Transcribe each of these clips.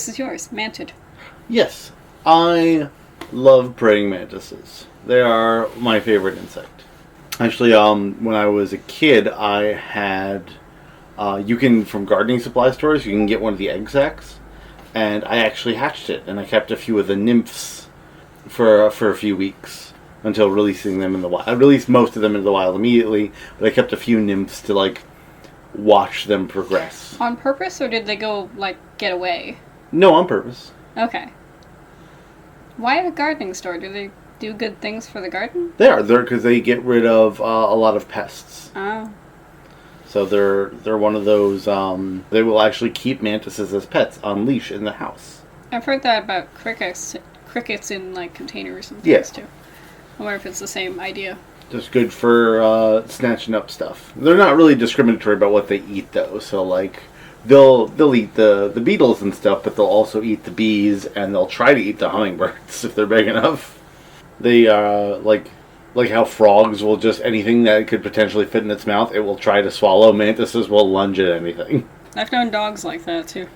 this is yours, Mantid. Yes, I love praying mantises. They are my favorite insect. Actually, when I was a kid, I had... you can, from gardening supply stores, you can get one of the egg sacs. And I actually hatched it, and I kept a few of the nymphs for a few weeks until releasing them in the wild. I released most of them in the wild immediately, but I kept a few nymphs to, like, watch them progress. On purpose, or did they go, like, get away? No, on purpose. Okay. Why at a gardening store? Do they do good things for the garden? They are. They're because they get rid of a lot of pests. Oh. So they're one of those, they will actually keep mantises as pets on leash in the house. I've heard that about crickets in, like, containers and things, too. I wonder if it's the same idea. Just good for snatching up stuff. They're not really discriminatory about what they eat, though. So, like, they'll eat the beetles and stuff, but they'll also eat the bees, and they'll try to eat the hummingbirds if they're big enough. They, like how frogs will just, anything that could potentially fit in its mouth, it will try to swallow. Mantises will lunge at anything. I've known dogs like that, too.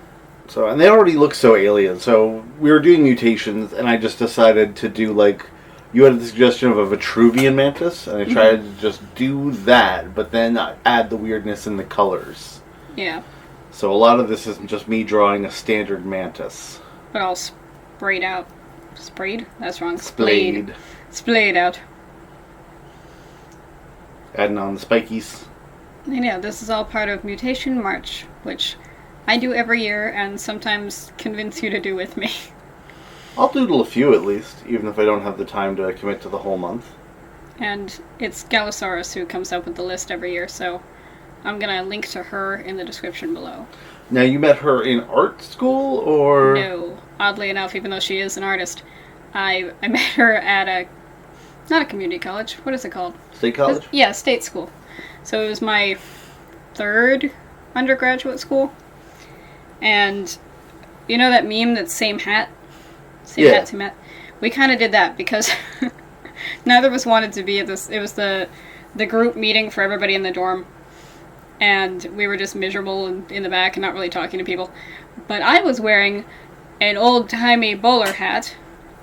So, and they already look so alien. So, we were doing mutations, and I just decided to do, like, you had the suggestion of a Vitruvian mantis, and I tried to just do that, but then add the weirdness in the colors. Yeah. So, a lot of this isn't just me drawing a standard mantis. But all sprayed out. Sprayed? That's wrong. Splayed. Splayed out. Adding on the spikies. And yeah, this is all part of Mutation March, which I do every year and sometimes convince you to do with me. I'll doodle a few at least, even if I don't have the time to commit to the whole month. And it's Galusaurus who comes up with the list every year, so I'm going to link to her in the description below. Now, you met her in art school, or...? No. Oddly enough, even though she is an artist, I met her at not a community college. What is it called? State college? Yeah, state school. So it was my third undergraduate school. And you know that meme that's same hat? Same hat, same hat? We kind of did that because neither of us wanted to be at this. It was the group meeting for everybody in the dorm. And we were just miserable in the back and not really talking to people. But I was wearing an old-timey bowler hat,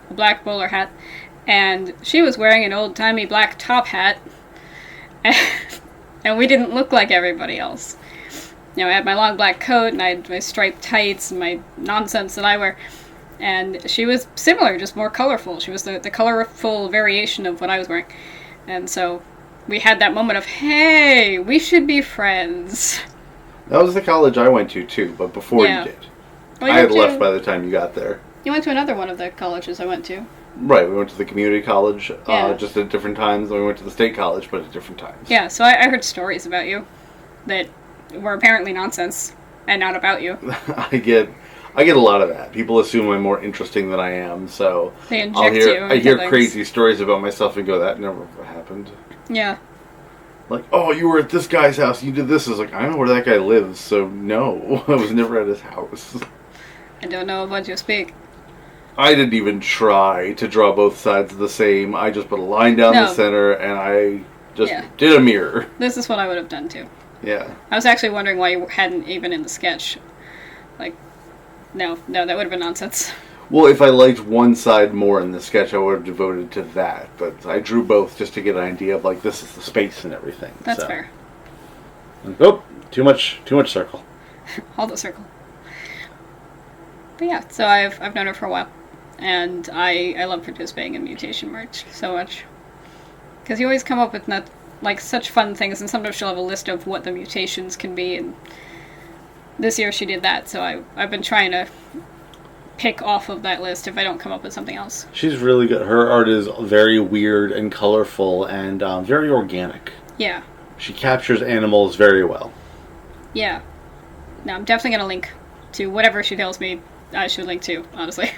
a black bowler hat, and she was wearing an old-timey black top hat, and we didn't look like everybody else. You know, I had my long black coat, and I had my striped tights, and my nonsense that I wear, and she was similar, just more colorful. She was the colorful variation of what I was wearing, and so we had that moment of, hey, we should be friends. That was the college I went to, too, but before you did. Well, I had left by the time you got there. You went to another one of the colleges I went to. Right, we went to the community college just at different times, and we went to the state college, but at different times. Yeah, so I heard stories about you that were apparently nonsense and not about you. I get a lot of that. People assume I'm more interesting than I am, so they inject you. I hear crazy stories about myself and go, that never happened. Yeah. Like, oh, you were at this guy's house, you did this. I was like, I don't know where that guy lives, so no, I was never at his house. I don't know of what you speak. I didn't even try to draw both sides the same. I just put a line down the center, and I just did a mirror. This is what I would have done, too. Yeah. I was actually wondering why you hadn't even in the sketch. Like, no, that would have been nonsense. Well, if I liked one side more in the sketch, I would have devoted to that. But I drew both just to get an idea of, like, this is the space and everything. That's fair. Oh, too much circle. All the circle. But yeah, so I've known her for a while. And I love participating in Mutation March so much. Because you always come up with such fun things, and sometimes she'll have a list of what the mutations can be, and this year she did that, so I've been trying to pick off of that list if I don't come up with something else. She's really good. Her art is very weird and colorful and very organic. Yeah. She captures animals very well. Yeah. No, I'm definitely going to link to whatever she tells me I should link to, honestly.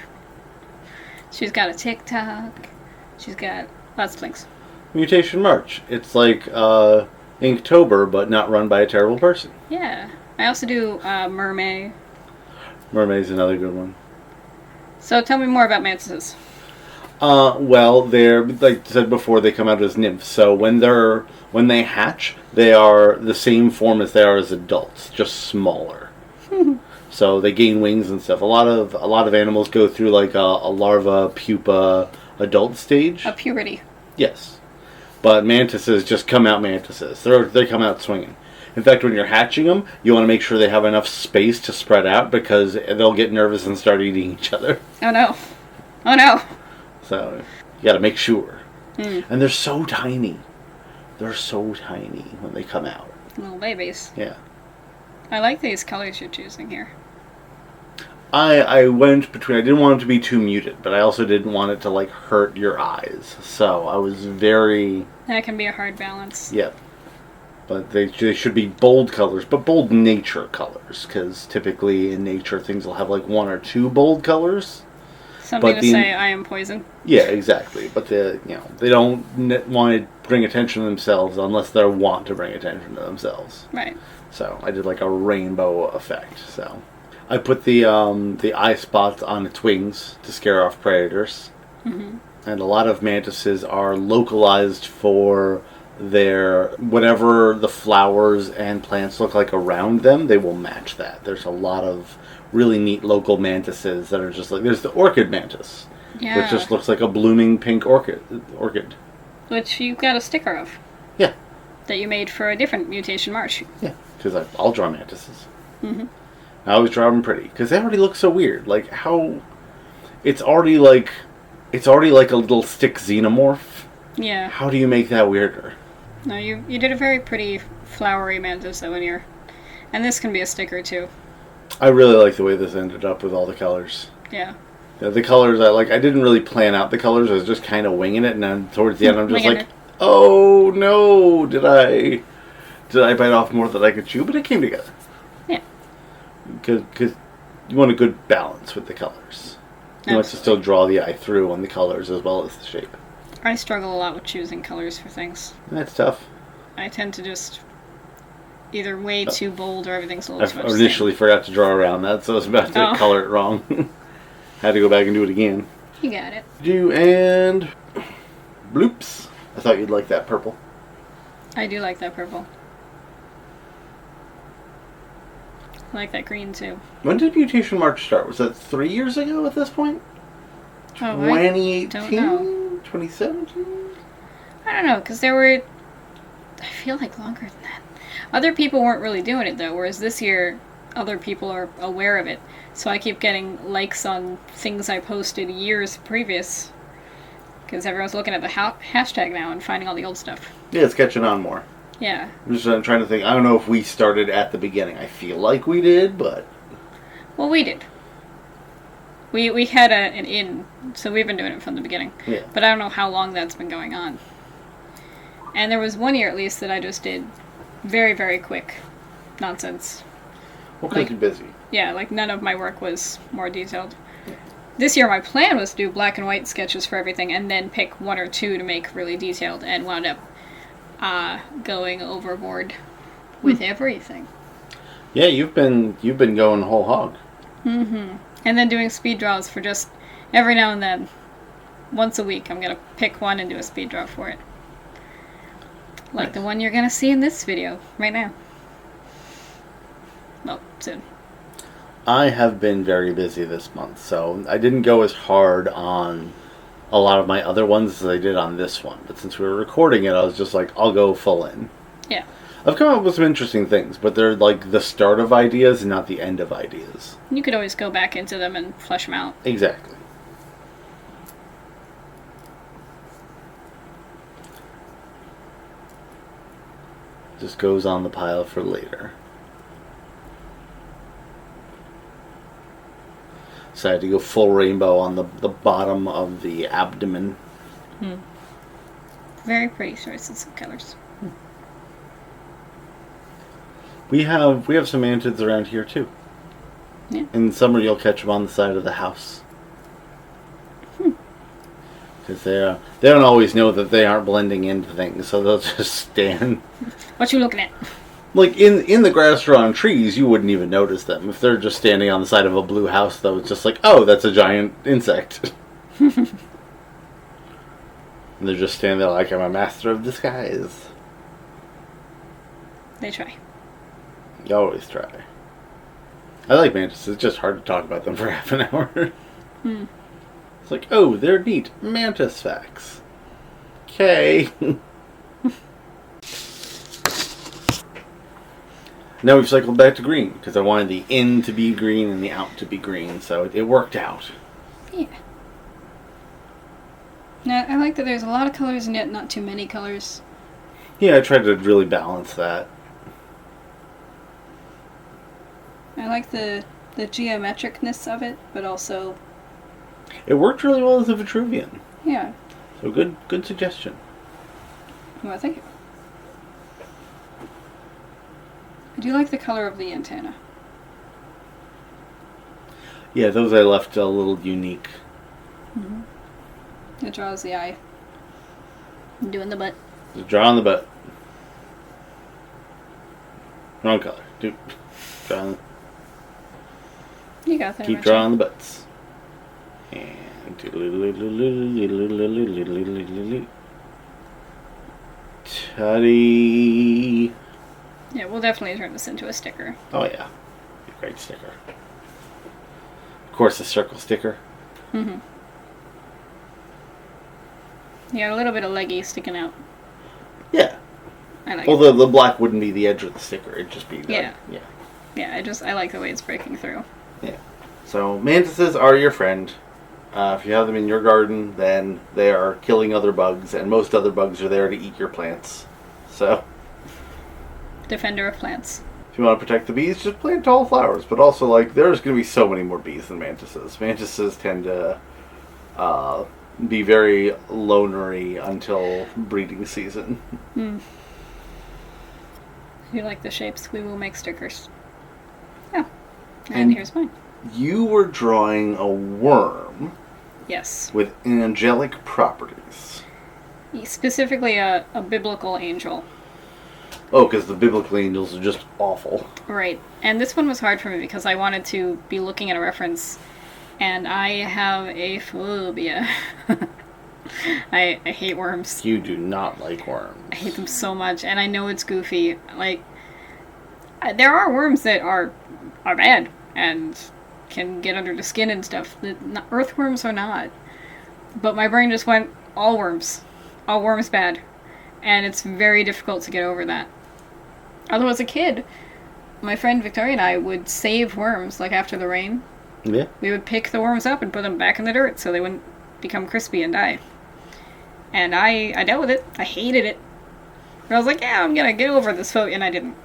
She's got a TikTok. She's got lots of links. Mutation March. It's like Inktober, but not run by a terrible person. Yeah. I also do Mermaid. Mermaid's another good one. So tell me more about mantises. Well, they're, like I said before, they come out as nymphs. So when they hatch, they are the same form as they are as adults, just smaller. So they gain wings and stuff. A lot of animals go through like a larva, pupa, adult stage. A puberty. Yes. But mantises just come out mantises. They come out swinging. In fact, when you're hatching them, you want to make sure they have enough space to spread out because they'll get nervous and start eating each other. Oh no. Oh no. So you got to make sure. And they're so tiny. They're so tiny when they come out. Little babies. Yeah. I like these colors you're choosing here. I went between, I didn't want it to be too muted, but I also didn't want it to like hurt your eyes. So I was very... That can be a hard balance. Yep. But they should be bold colors, but bold nature colors, because typically in nature things will have like one or two bold colors. Something to say, I am poison. Yeah, exactly. But they don't want to bring attention to themselves unless they want to bring attention to themselves. Right. So I did like a rainbow effect. So I put the eye spots on its wings to scare off predators. Mm-hmm. And a lot of mantises are localized for their whatever the flowers and plants look like around them. They will match that. There's a lot of really neat local mantises that are just like, there's the orchid mantis, which just looks like a blooming pink orchid. Which you got a sticker of. Yeah. That you made for a different Mutation March. Yeah, because I'll draw mantises. Mm-hmm. I always draw them pretty because they already look so weird. Like how it's already like a little stick xenomorph. Yeah. How do you make that weirder? No, you did a very pretty flowery mantis though in your, and this can be a sticker too. I really like the way this ended up with all the colors. Yeah. The colors I didn't really plan out the colors. I was just kind of winging it, and then towards the end I'm just like, oh no, did I bite off more than I could chew? But it came together. Yeah. Because you want a good balance with the colors. You want to still draw the eye through on the colors as well as the shape. I struggle a lot with choosing colors for things. That's tough. I tend to just either way too bold or everything's a little too much. I initially forgot to draw around that, so I was about to color it wrong. Had to go back and do it again. You got it. And bloops. I thought you'd like that purple. I do like that purple. I like that green too. When did Mutation March start? Was that 3 years ago at this point? 2018? 2017? I don't know, because there were... I feel like longer than that. Other people weren't really doing it, though, whereas this year, other people are aware of it. So I keep getting likes on things I posted years previous. Because everyone's looking at the hashtag now and finding all the old stuff. Yeah, it's catching on more. Yeah. I'm just trying to think. I don't know if we started at the beginning. I feel like we did, but... Well, we did. We had an in, so we've been doing it from the beginning. Yeah. But I don't know how long that's been going on. And there was one year at least that I just did very, very quick nonsense. Well, because you're busy. Yeah, like none of my work was more detailed. Yeah. This year my plan was to do black and white sketches for everything and then pick one or two to make really detailed, and wound up going overboard with everything. Yeah, you've been going whole hog. Mm-hmm. And then doing speed draws for just every now and then. Once a week I'm going to pick one and do a speed draw for it. Like the one you're going to see in this video right now. Well, soon. I have been very busy this month, so I didn't go as hard on a lot of my other ones as I did on this one. But since we were recording it, I was just like, I'll go full in. Yeah. I've come up with some interesting things, but they're like the start of ideas and not the end of ideas. You could always go back into them and flesh them out. Exactly. Just goes on the pile for later. So I had to go full rainbow on the bottom of the abdomen. Very pretty choices of colors. We have some mantids around here too. Yeah. In summer you'll catch them on the side of the house. Because they don't always know that they aren't blending into things, so they'll just stand. What you looking at? Like in the grass or on trees, you wouldn't even notice them. If they're just standing on the side of a blue house, though, it's just like, oh, that's a giant insect. And they're just standing there like, I'm a master of disguise. They try. You always try. I like mantises. It's just hard to talk about them for half an hour. Hmm. It's like, oh, they're neat. Mantis facts. Okay. Now we've cycled back to green, because I wanted the in to be green and the out to be green, so it worked out. Yeah. Now, I like that there's a lot of colors and yet not too many colors. Yeah, I tried to really balance that. I like the geometricness of it, but also... It worked really well as a Vitruvian. Yeah. So good suggestion. Well, thank you. I do like the color of the antenna. Yeah, those I left a little unique. Mm-hmm. It draws the eye. I'm doing the butt. Just draw on the butt. Wrong color. Draw on You got that. Keep drawing the butts. And Tutty. Yeah, we'll definitely turn this into a sticker. Oh yeah, great sticker. Of course, a circle sticker. Mm-hmm. You got a little bit of leggy sticking out. Yeah. I like it. Well, the black wouldn't be the edge of the sticker. It'd just be the... Yeah. Yeah. Yeah, I like the way it's breaking through. Yeah. So, mantises are your friend. If you have them in your garden, then they are killing other bugs, and most other bugs are there to eat your plants. So... Defender of plants. If you want to protect the bees, just plant tall flowers. But also, like, there's going to be so many more bees than mantises. Mantises tend to be very lonery until breeding season. Hmm. If you like the shapes, we will make stickers. Oh. And here's mine. You were drawing a worm. Yes. With angelic properties. Specifically a biblical angel. Oh, because the biblical angels are just awful. Right. And this one was hard for me because I wanted to be looking at a reference, and I have a phobia. I hate worms. You do not like worms. I hate them so much, and I know it's goofy. Like, there are worms that are bad and can get under the skin and stuff. Earthworms are not. But my brain just went, all worms. All worms bad. And it's very difficult to get over that. Although as a kid, my friend Victoria and I would save worms, like after the rain. Yeah. We would pick the worms up and put them back in the dirt so they wouldn't become crispy and die. And I dealt with it. I hated it. But I was like, yeah, I'm gonna get over this phobia, and I didn't.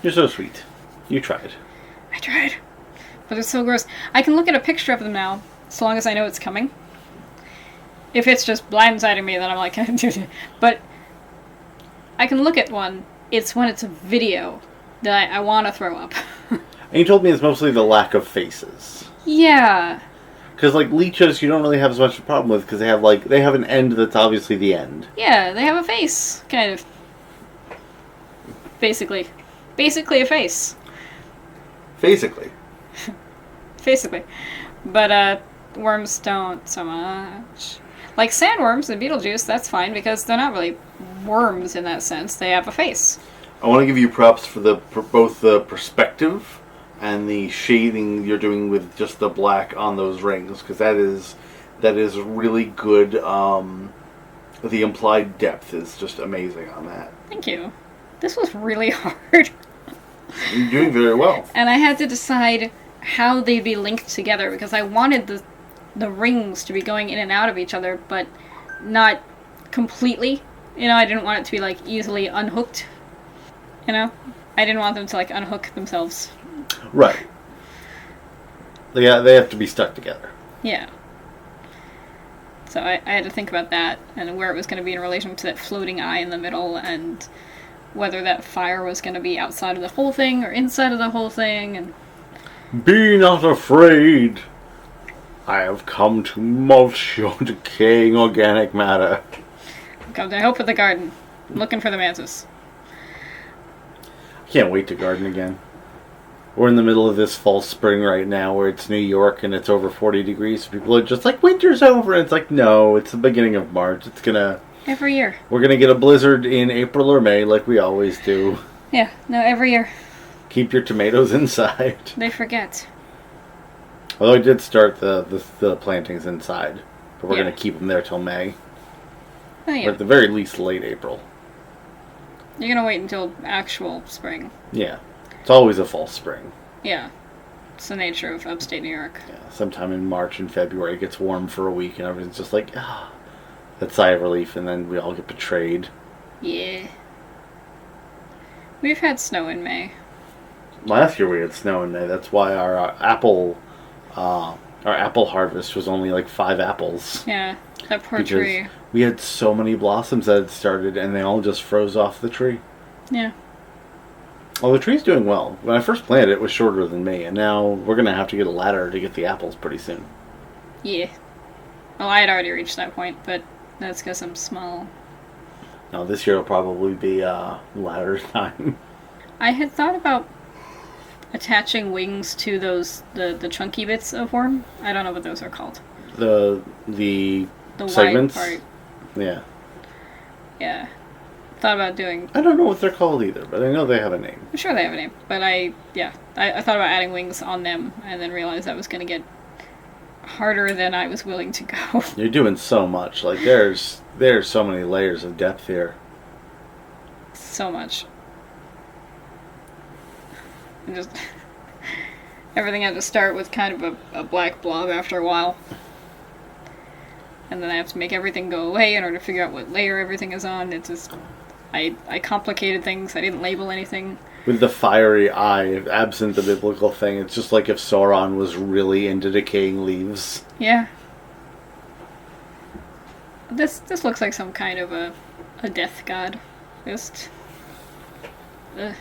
You're so sweet. You tried. I tried. But they're so gross. I can look at a picture of them now, as long as I know it's coming. If it's just blindsiding me, then I'm like, but I can look at one. It's when it's a video that I want to throw up. And you told me it's mostly the lack of faces. Yeah. Because, like, leeches you don't really have as much of a problem with, because they have an end that's obviously the end. Yeah, they have a face, kind of. Basically a face. Basically. Basically. But, worms don't so much. Like sandworms and Beetlejuice, that's fine, because they're not really worms in that sense. They have a face. I want to give you props for both the perspective and the shading you're doing with just the black on those rings, because that is really good. The implied depth is just amazing on that. Thank you. This was really hard. You're doing very well. And I had to decide how they'd be linked together, because I wanted the rings to be going in and out of each other, but not completely. I didn't want it to be, like, easily unhooked. I didn't want them to, like, unhook themselves. Right. They have to be stuck together. Yeah. So I had to think about that, and where it was going to be in relation to that floating eye in the middle, and whether that fire was going to be outside of the whole thing or inside of the whole thing. And be not afraid. I have come to mulch your decaying organic matter. I've come to help with the garden. I'm looking for the mantis. I can't wait to garden again. We're in the middle of this fall spring right now where it's New York and it's over 40 degrees. So people are just like, winter's over. And it's like, no, it's the beginning of March. Every year. We're going to get a blizzard in April or May like we always do. Yeah, no, every year. Keep your tomatoes inside. They forget. Although I did start the plantings inside. But we're Yeah. going to keep them there till May. Oh, Or yeah. at the very least, late April. You're gonna wait until actual spring. Yeah. It's always a false spring. Yeah. It's the nature of upstate New York. Yeah. Sometime in March and February it gets warm for a week and everything's just like, that sigh of relief, and then we all get betrayed. Yeah. We've had snow in May. Last year we had snow in May. That's why our apple harvest was only like 5 apples. Yeah. That poor Because tree. we had so many blossoms that had started, and they all just froze off the tree. Yeah. Well, the tree's doing well. When I first planted it was shorter than me, and now we're going to have to get a ladder to get the apples pretty soon. Yeah. Well, I had already reached that point, but that's because I'm small. Now this year will probably be ladder time. I had thought about attaching wings to the chunky bits of worm. I don't know what those are called. The segments? Wide part. Yeah. Yeah. Thought about doing... I don't know what they're called either, but I know they have a name. I'm sure they have a name, but I thought about adding wings on them and then realized that was going to get harder than I was willing to go. You're doing so much. Like, there's so many layers of depth here. So much. And just... everything had to start with kind of a black blob after a while. And then I have to make everything go away in order to figure out what layer everything is on. It's just... I complicated things. I didn't label anything. With the fiery eye, absent the biblical thing, it's just like if Sauron was really into decaying leaves. Yeah. This looks like some kind of a death god. Just... ugh.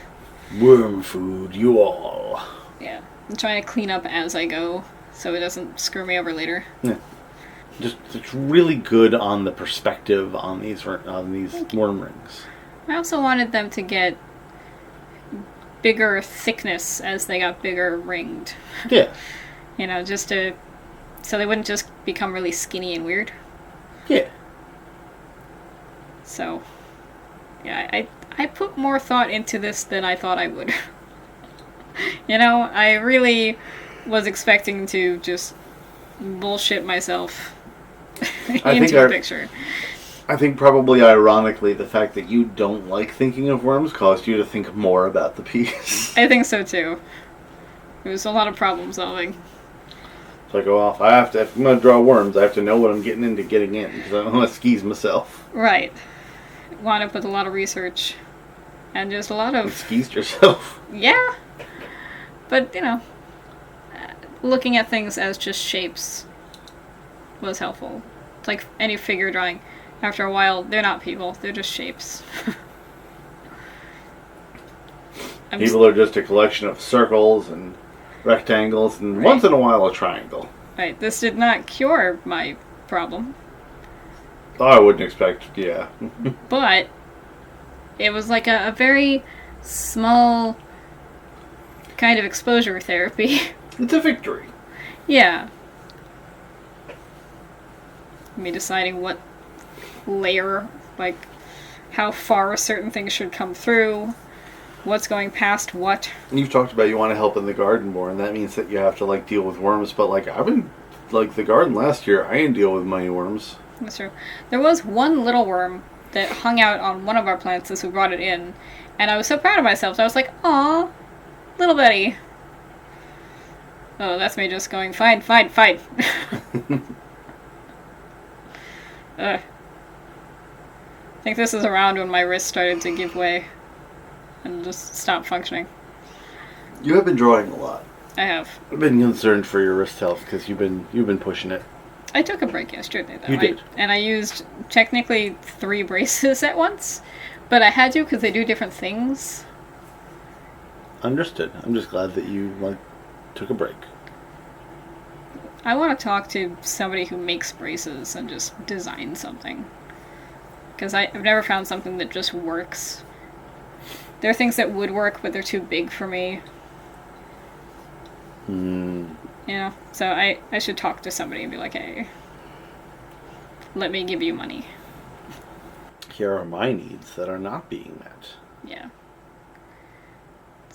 Worm food, you all. Yeah. I'm trying to clean up as I go, so it doesn't screw me over later. Yeah. Just, it's really good on the perspective on these worm rings. I also wanted them to get bigger thickness as they got bigger ringed. Yeah. You know, just to... so they wouldn't just become really skinny and weird. Yeah. So, yeah, I put more thought into this than I thought I would. You know, I really was expecting to just bullshit myself into a picture. I think probably ironically the fact that you don't like thinking of worms caused you to think more about the piece. I think so too. It was a lot of problem solving. So I go off. If I'm going to draw worms, I have to know what I'm getting into getting in, because I don't want to skis myself. Right. Wound up with a lot of research. And just a lot of... You skis yourself. Yeah. But, you know, looking at things as just shapes was helpful. It's like any figure drawing. After a while, they're not people. They're just shapes. People are just a collection of circles and rectangles, and once in a while a triangle. Right. This did not cure my problem. Oh, I wouldn't expect, yeah. But it was like a very small kind of exposure therapy. It's a victory. Yeah. Me deciding what layer, like how far certain things should come through, what's going past what. You've talked about you want to help in the garden more, and that means that you have to like deal with worms, but like I've been like the garden last year, I didn't deal with many worms. That's true. There was one little worm that hung out on one of our plants as we brought it in, and I was so proud of myself. So I was like, "Aw, little Betty." Oh, that's me just going, "Fine, fine, fine." I think this is around when my wrist started to give way and just stop functioning. You have been drawing a lot. I have. I've been concerned for your wrist health because you've been pushing it. I took a break yesterday, though. You did. And I used technically 3 braces at once, but I had to because they do different things. Understood. I'm just glad that you took a break. I want to talk to somebody who makes braces and just design something. Because I've never found something that just works. There are things that would work, but they're too big for me. You know, so I should talk to somebody and be like, "Hey, let me give you money." Here are my needs that are not being met. Yeah.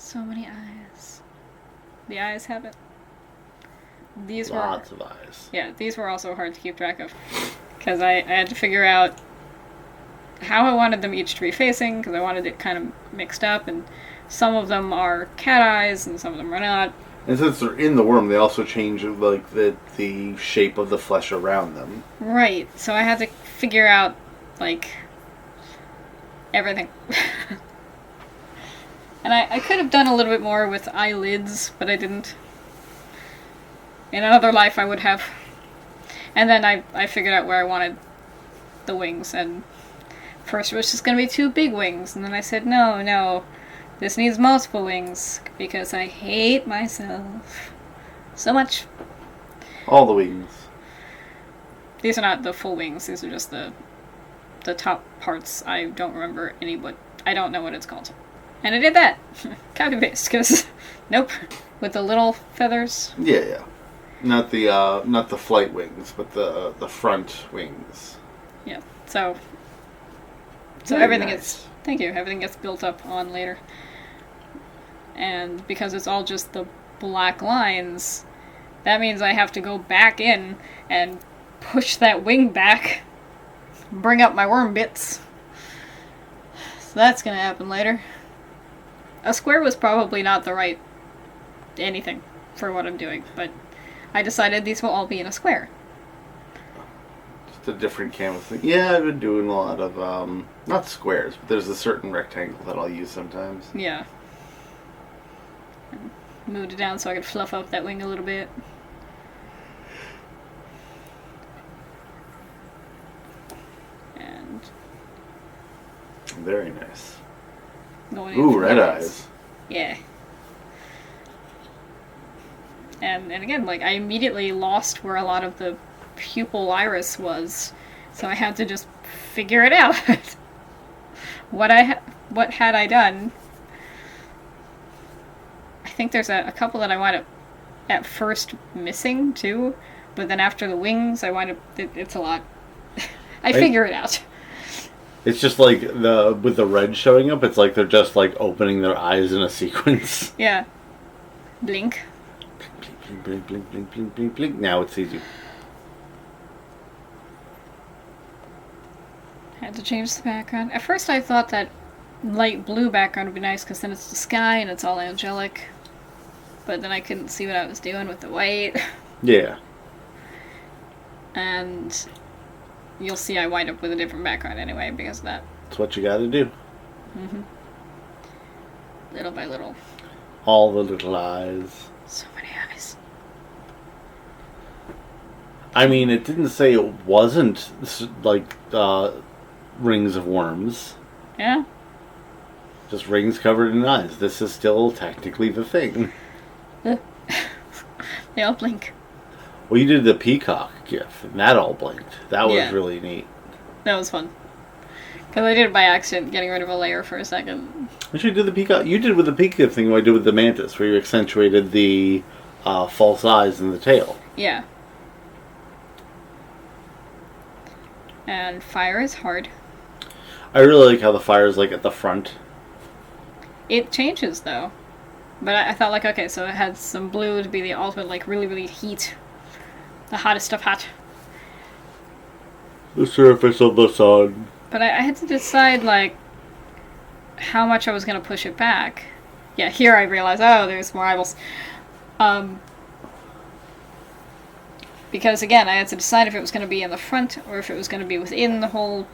So many eyes. The eyes have it. These Lots of eyes. Yeah, these were also hard to keep track of. Because I had to figure out how I wanted them each to be facing, because I wanted it kind of mixed up, and some of them are cat eyes, and some of them are not. And since they're in the worm, they also change like the shape of the flesh around them. Right, so I had to figure out, like, everything. And I could have done a little bit more with eyelids, but I didn't. In another life I would have. And then I figured out where I wanted the wings, and first it was just going to be 2 big wings, and then I said, no, this needs multiple wings, because I hate myself so much. All the wings. These are not the full wings, these are just the top parts. I don't remember I don't know what it's called. And I did that. Copy paste, because, nope. With the little feathers. Yeah. Not the flight wings, but the front wings. Yeah, so Very everything nice. Thank you, everything gets built up on later. And because it's all just the black lines, that means I have to go back in and push that wing back, bring up my worm bits. So that's gonna happen later. A square was probably not the right anything for what I'm doing, but I decided these will all be in a square. Just a different canvas thing. Yeah, I've been doing a lot of, not squares, but there's a certain rectangle that I'll use sometimes. Yeah. Moved it down so I could fluff up that wing a little bit. And Very nice. going in Ooh, for red the eyes. Yeah. And again, like, I immediately lost where a lot of the pupil iris was, so I had to just figure it out. What had I done? I think there's a couple that I wound up at first missing too, but then after the wings, I wind up. It's a lot. I figure it out. It's just like with the red showing up, it's like they're just like opening their eyes in a sequence. Yeah. Blink. Blink, blink, blink, blink, blink, blink, blink. Now it's easy. Had to change the background. At first I thought that light blue background would be nice because then it's the sky and it's all angelic. But then I couldn't see what I was doing with the white. Yeah. And you'll see I wind up with a different background anyway because of that. That's what you gotta do. Mm-hmm. Little by little. All the little eyes. So many eyes. I mean, it didn't say it wasn't like rings of worms. Yeah? Just rings covered in eyes. This is still technically the thing. They all blink. Well, you did the peacock gif, and that all blinked. That was Yeah. really neat. That was fun. Because I did it by accident, getting rid of a layer for a second. I should do the peacock. You did with the peacock thing what I did with the mantis, where you accentuated the false eyes in the tail. Yeah. And fire is hard. I really like how the fire is like at the front. It changes though. But I thought like, okay, so it had some blue to be the ultimate, like really, really heat. The hottest of hot. The surface of the sun. But I had to decide like how much I was going to push it back. Yeah, here I realized, oh, there's more eyeballs. Because again, I had to decide if it was going to be in the front or if it was going to be within the whole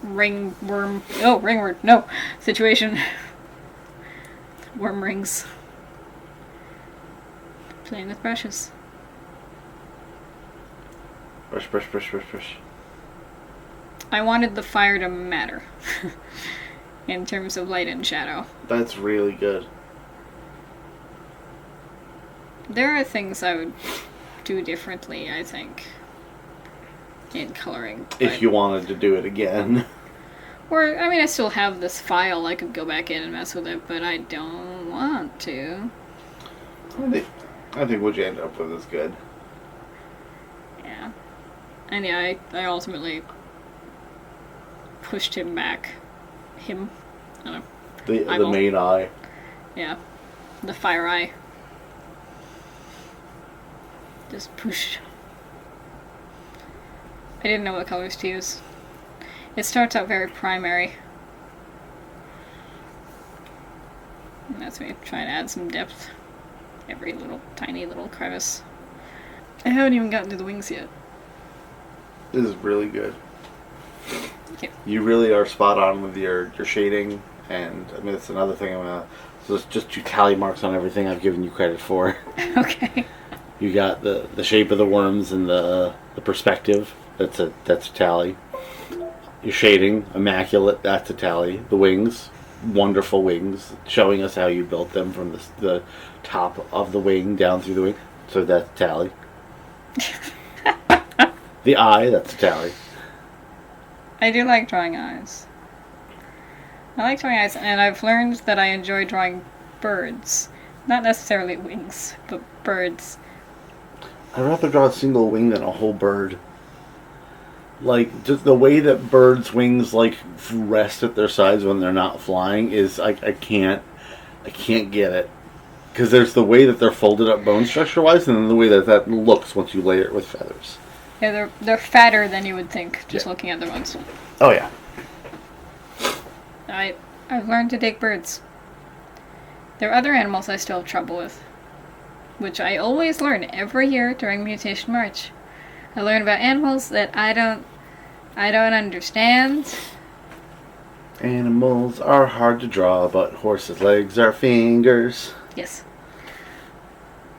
ringworm situation. Worm rings. Playing with brushes. Brush, brush, brush, brush, brush. I wanted the fire to matter. In terms of light and shadow. That's really good. There are things I would do differently, I think. In coloring. If you wanted to do it again. Or, I mean, I still have this file. I could go back in and mess with it, but I don't want to. I think what you end up with is good. Yeah. And yeah, I ultimately pushed him back. Him? I don't know. The main eye. Yeah. the fire eye. Just push. I didn't know what colors to use. It starts out very primary. And that's me trying to add some depth. Every little, tiny little crevice. I haven't even gotten to the wings yet. This is really good. Okay. You really are spot on with your shading, and I mean that's another thing I'm gonna. So it's just 2 tally marks on everything I've given you credit for. Okay. You got the shape of the worms and the perspective. That's a tally. Your shading, immaculate. That's a tally. The wings, wonderful wings, showing us how you built them from the top of the wing down through the wing. So that's a tally. The eye, that's a tally. I do like drawing eyes. I like drawing eyes, and I've learned that I enjoy drawing birds. Not necessarily wings, but birds. I'd rather draw a single wing than a whole bird. Like, just the way that birds' wings, like, rest at their sides when they're not flying is, I can't get it. Because there's the way that they're folded up bone structure-wise, and then the way that looks once you layer it with feathers. Yeah, they're fatter than you would think, just looking at the ones. Oh, yeah. I've learned to dig birds. There are other animals I still have trouble with, which I always learn every year during Mutation March. I learn about animals that I don't understand. Animals are hard to draw, but horses' legs are fingers. Yes.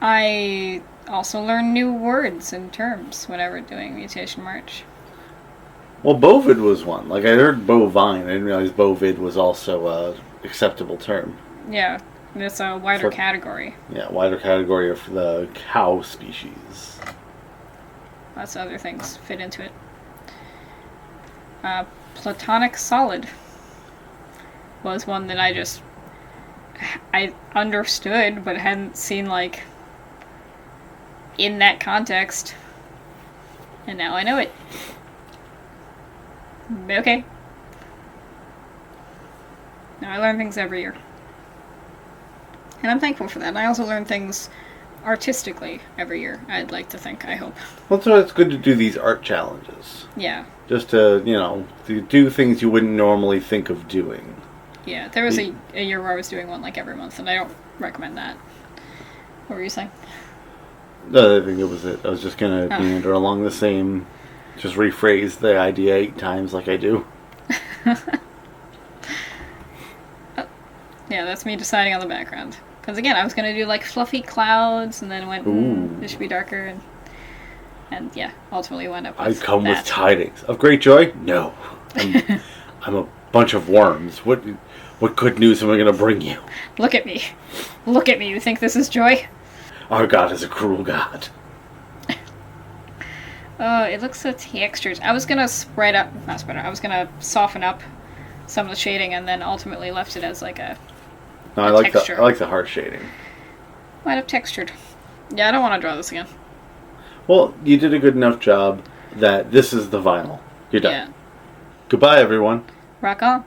I also learn new words and terms whenever doing Mutation March. Well, bovid was one. Like, I heard bovine. I didn't realize bovid was also a acceptable term. Yeah, it's a wider category. Yeah, wider category of the cow species. Lots of other things fit into it. Platonic solid was one that I understood, but hadn't seen, like, in that context. And now I know it. Okay. Now I learn things every year. And I'm thankful for that. And I also learn things artistically every year, I'd like to think, I hope. Well, so it's good to do these art challenges. Yeah. Just to, to do things you wouldn't normally think of doing. Yeah, there was a year where I was doing one like every month, and I don't recommend that. What were you saying? No, I think it was it. I was just going to meander along the same, just rephrase the idea 8 times like I do. Yeah, that's me deciding on the background. Because again, I was going to do like fluffy clouds, and then went, this should be darker, and yeah, ultimately wound up with I come with tidings of great joy? No. I'm a bunch of worms. What good news am I going to bring you? Look at me. Look at me. You think this is joy? Our God is a cruel God. Oh, it looks so textured. I was going to I was going to soften up some of the shading, and then ultimately left it as like a No, I like the harsh shading. Might have textured. Yeah, I don't want to draw this again. Well, you did a good enough job that this is the vinyl. You're done. Yeah. Goodbye, everyone. Rock on.